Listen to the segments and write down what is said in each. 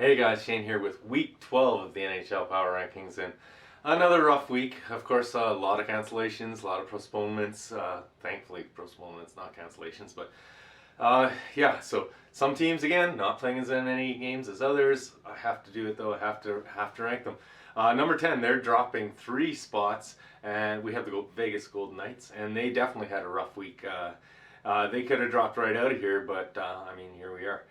Hey guys, Shane here with week 12 of the NHL Power Rankings, and another rough week. Of course, a lot of cancellations, a lot of postponements. Thankfully, postponements, not cancellations. But yeah, so some teams again not playing as many games as others. I have to do it though. I have to rank them. Number 10, they're dropping 3 spots, and we have the Vegas Golden Knights, and they definitely had a rough week. They could have dropped right out of here, but I mean, here we are.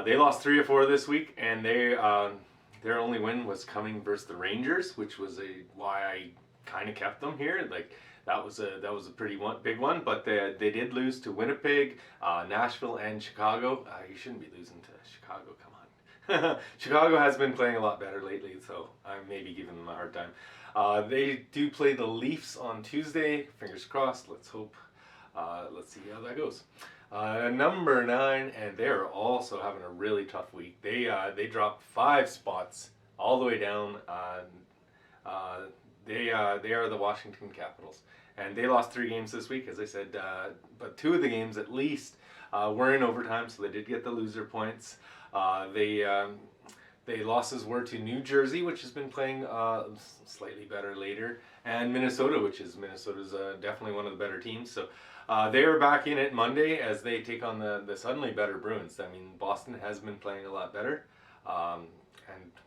They lost 3 or 4 this week, and their only win was coming versus the Rangers, which was why I kind of kept them here. Like that was a pretty big one, but they did lose to Winnipeg, Nashville, and Chicago. You shouldn't be losing to Chicago. Come on. Chicago has been playing a lot better lately, so I may be giving them a hard time. They do play the Leafs on Tuesday. Fingers crossed. Let's hope. Let's see how that goes. Number 9, and they're also having a really tough week. They dropped 5 spots all the way down. They are the Washington Capitals, and they lost 3 games this week, as I said. But 2 of the games at least were in overtime, so they did get the loser points. They losses were to New Jersey, which has been playing slightly better later, and Minnesota, which is Minnesota's definitely one of the better teams. So they are back in it Monday as they take on the suddenly better Bruins. I mean, Boston has been playing a lot better, and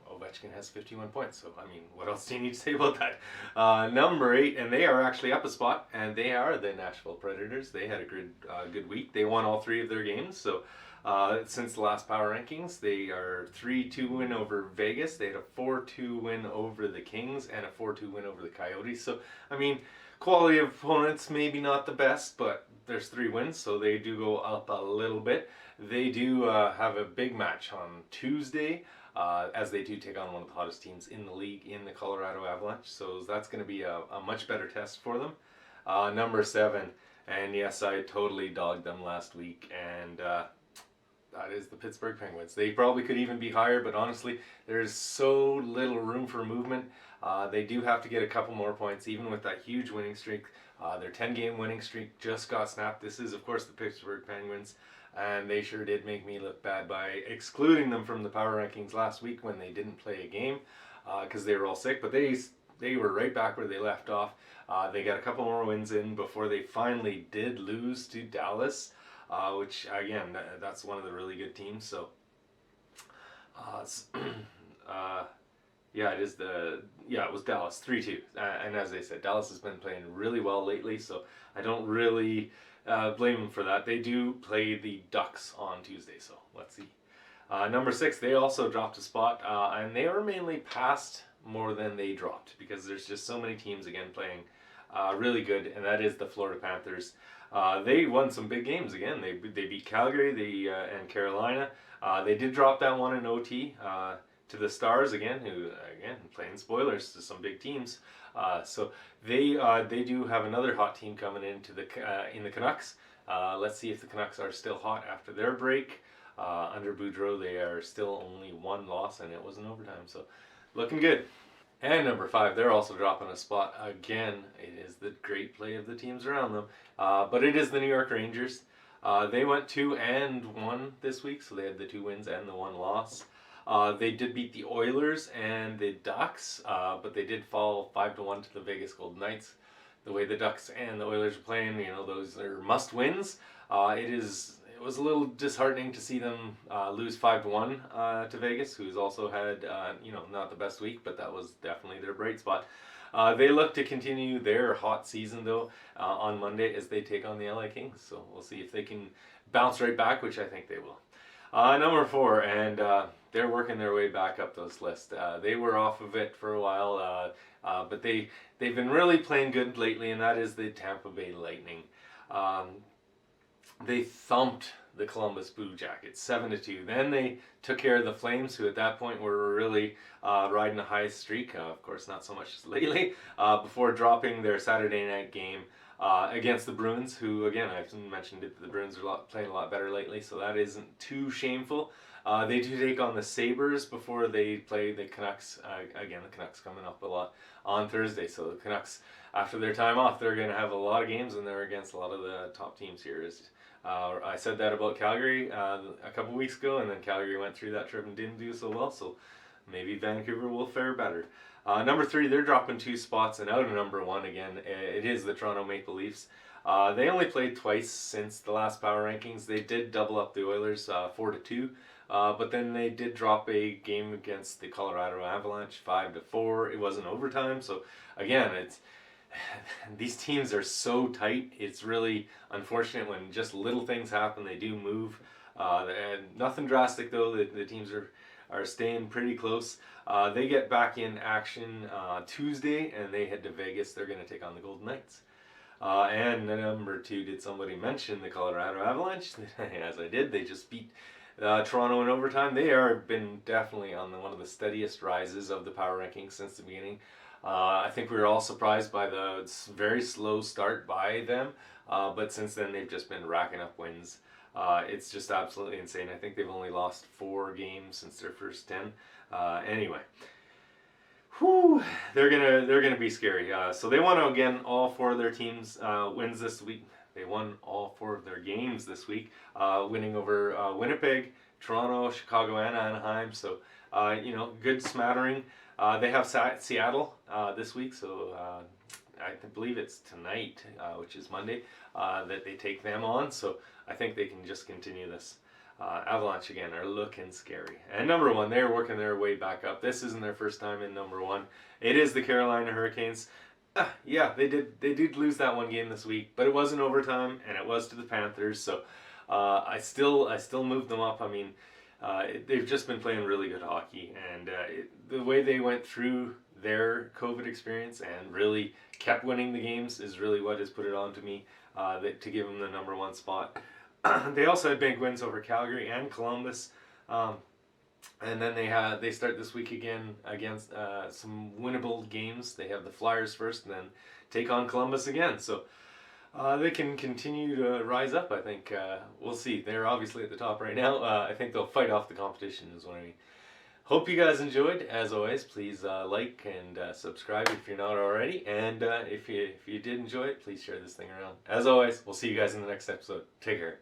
Ovechkin has 51 points. So, I mean, what else do you need to say about that? Number 8, and they are actually up a spot, and they are the Nashville Predators. They had a good week. They won all 3 of their games. So since the last power rankings, they are 3-2 win over Vegas. They had a 4-2 win over the Kings and a 4-2 win over the Coyotes. So, I mean, quality of opponents maybe not the best, but there's 3 wins, so they do go up a little bit. They do have a big match on Tuesday, as they do take on one of the hottest teams in the league in the Colorado Avalanche. So that's going to be a much better test for them. Number 7, and yes, I totally dogged them last week, and that is the Pittsburgh Penguins. They probably could even be higher, but honestly, there's so little room for movement. They do have to get a couple more points, even with that huge winning streak. Their 10-game winning streak just got snapped. This is, of course, the Pittsburgh Penguins, and they sure did make me look bad by excluding them from the power rankings last week when they didn't play a game because they were all sick. But they were right back where they left off. They got a couple more wins in before they finally did lose to Dallas. Which again, that's one of the really good teams. So, yeah, it was Dallas 3-2, and as I said, Dallas has been playing really well lately. So I don't really blame them for that. They do play the Ducks on Tuesday, so let's see. Number 6, they also dropped a spot, and they were mainly passed more than they dropped because there's just so many teams again playing really good, and that is the Florida Panthers. They won some big games again. They beat Calgary and Carolina. They did drop that one in OT to the Stars again, who again playing spoilers to some big teams. So they do have another hot team coming into in the Canucks. Let's see if the Canucks are still hot after their break. Under Boudreau, they are still only 1 loss, and it was in overtime. So looking good. And number 5, they're also dropping a spot again. It is the great play of the teams around them, but it is the New York Rangers. They went 2-1 this week, so they had the 2 wins and the 1 loss. They did beat the Oilers and the Ducks, but they did fall 5-1 to the Vegas Golden Knights. The way the Ducks and the Oilers are playing, those are must wins. It was a little disheartening to see them lose 5-1 to Vegas, who's also had not the best week, but that was definitely their bright spot. They look to continue their hot season though on Monday as they take on the LA Kings. So we'll see if they can bounce right back, which I think they will. Number 4, and they're working their way back up those lists. They were off of it for a while, but they've been really playing good lately, and that is the Tampa Bay Lightning. They thumped the Columbus Blue Jackets 7-2. Then they took care of the Flames, who at that point were really riding a high streak. Of course, not so much lately. Before dropping their Saturday night game against the Bruins, who again I've mentioned it. The Bruins are playing a lot better lately, so that isn't too shameful. They do take on the Sabres before they play the Canucks. Again, the Canucks coming up a lot on Thursday. So the Canucks, after their time off, they're going to have a lot of games, and they're against a lot of the top teams here. I said that about Calgary a couple weeks ago, and then Calgary went through that trip and didn't do so well. So maybe Vancouver will fare better. Number 3, they're dropping 2 spots and out of number 1 again. It is the Toronto Maple Leafs. They only played twice since the last power rankings. They did double up the Oilers 4-2, but then they did drop a game against the Colorado Avalanche 5-4. It wasn't overtime, so again, it's these teams are so tight. It's really unfortunate when just little things happen. They do move. And nothing drastic though. The teams are staying pretty close. They get back in action Tuesday, and they head to Vegas. They're going to take on the Golden Knights. And number 2, did somebody mention the Colorado Avalanche? As I did, they just beat Toronto in overtime. They are been definitely on one of the steadiest rises of the power rankings since the beginning. I think we were all surprised by the very slow start by them, but since then they've just been racking up wins. It's just absolutely insane. I think they've only lost 4 games since their first 10. Anyway, whew, they're gonna be scary. So they won again all 4 of their teams wins this week. They won all 4 of their games this week, winning over Winnipeg, Toronto, Chicago, and Anaheim. So good smattering. They have Seattle this week, so I believe it's tonight, which is Monday, that they take them on. So I think they can just continue this. Avalanche again are looking scary. And number 1, they're working their way back up. This isn't their first time in number 1. It is the Carolina Hurricanes. Yeah, they did lose that one game this week, but it wasn't overtime, and it was to the Panthers. So I still moved them up. I mean, they've just been playing really good hockey, and the way they went through their COVID experience and really kept winning the games is really what has put it on to me to give them the number 1 spot. They also had big wins over Calgary and Columbus, and then they start this week again against some winnable games. They have the Flyers first, and then take on Columbus again. So they can continue to rise up. I think we'll see. They're obviously at the top right now. I think they'll fight off the competition. Is what I mean. Hope you guys enjoyed. As always, please like and subscribe if you're not already. And if you did enjoy it, please share this thing around. As always, we'll see you guys in the next episode. Take care.